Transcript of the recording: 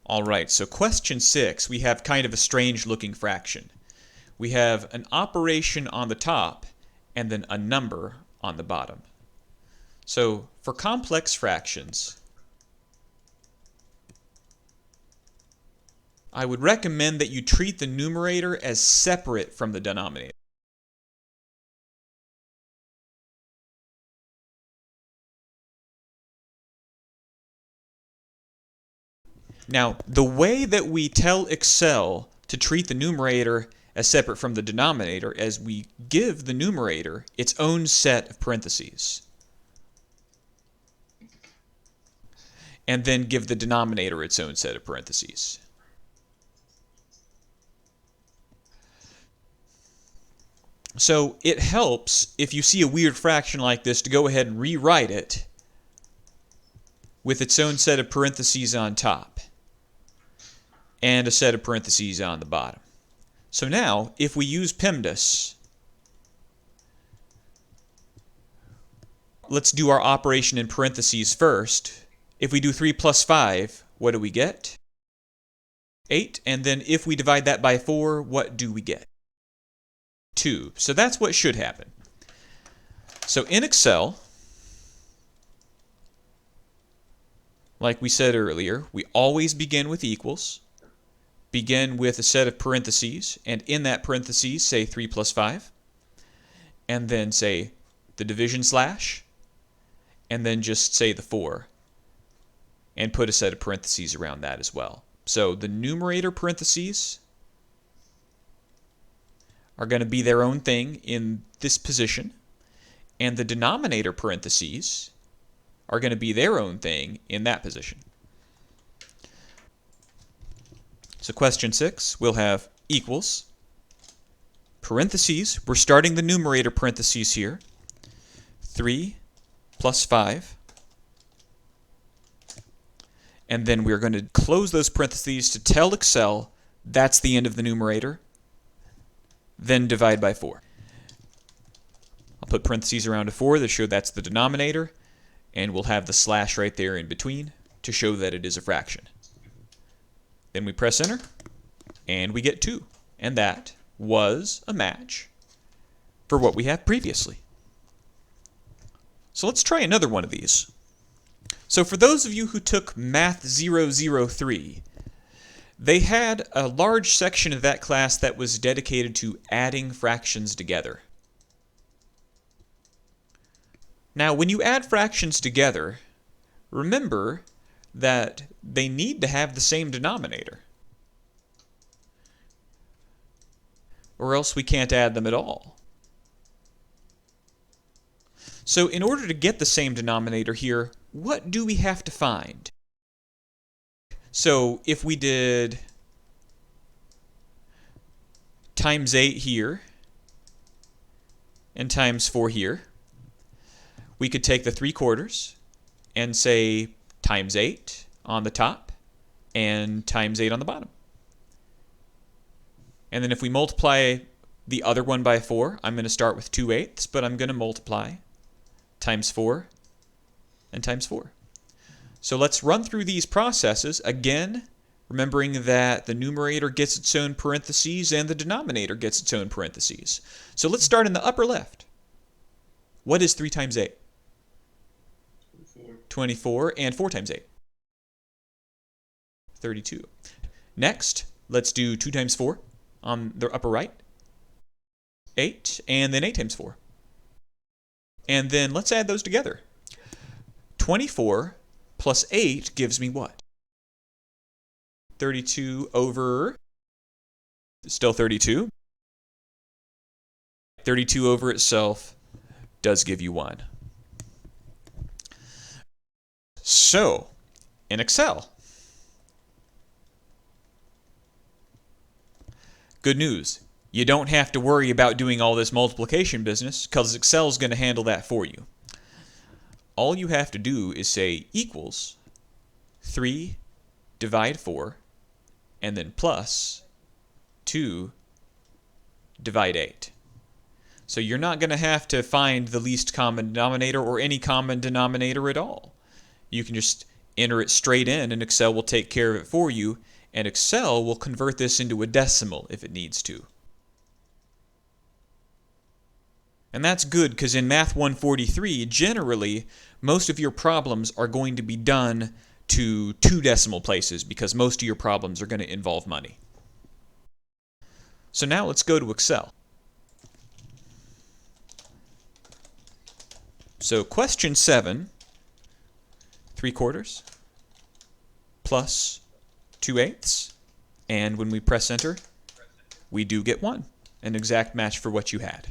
All right, so question 6, we have kind of a strange looking fraction. We have an operation on the top and then a number on the bottom. So for complex fractions, I would recommend that you treat the numerator as separate from the denominator. Now, the way that we tell Excel to treat the numerator as separate from the denominator is we give the numerator its own set of parentheses, and then give the denominator its own set of parentheses. So it helps if you see a weird fraction like this to go ahead and rewrite it with its own set of parentheses on top and a set of parentheses on the bottom. So now, if we use PEMDAS, let's do our operation in parentheses first. If we do 3 plus 5, what do we get? 8. And then if we divide that by 4, what do we get? 2. So that's what should happen. So in Excel, like we said earlier, we always begin with equals. Begin with a set of parentheses, and in that parentheses say 3 plus 5, and then say the division slash, and then just say the 4, and put a set of parentheses around that as well. So the numerator parentheses are going to be their own thing in this position, and the denominator parentheses are going to be their own thing in that position. So question 6, we'll have equals, parentheses, we're starting the numerator parentheses here, 3 plus 5, and then we're going to close those parentheses to tell Excel that's the end of the numerator, then divide by 4. I'll put parentheses around a 4 to show that's the denominator, and we'll have the slash right there in between to show that it is a fraction. Then we press enter, and we get 2. And that was a match for what we had previously. So let's try another one of these. So for those of you who took Math 003, they had a large section of that class that was dedicated to adding fractions together. Now, when you add fractions together, remember that they need to have the same denominator, or else we can't add them at all. So in order to get the same denominator here, what do we have to find? So if we did times 8 here and times 4 here, we could take the 3/4 and say times 8 on the top and times 8 on the bottom. And then if we multiply the other one by 4, I'm going to start with 2/8, but I'm going to multiply times 4 and times 4. So let's run through these processes again, remembering that the numerator gets its own parentheses and the denominator gets its own parentheses. So let's start in the upper left. What is 3 times 8? 24, and 4 times 8? 32. Next, let's do 2 times 4 on the upper right. 8, and then 8 times 4. And then let's add those together. 24 plus 8 gives me what? 32 over, still 32. 32 over itself does give you 1. So, in Excel, good news, you don't have to worry about doing all this multiplication business because Excel is going to handle that for you. All you have to do is say equals 3 divide 4 and then plus 2 divide 8. So you're not going to have to find the least common denominator or any common denominator at all. You can just enter it straight in, and Excel will take care of it for you, and Excel will convert this into a decimal if it needs to. And that's good, because in Math 143, generally, most of your problems are going to be done to 2 decimal places, because most of your problems are going to involve money. So now let's go to Excel. So question 7, 3/4 plus 2/8, and when we press enter, we do get 1, an exact match for what you had.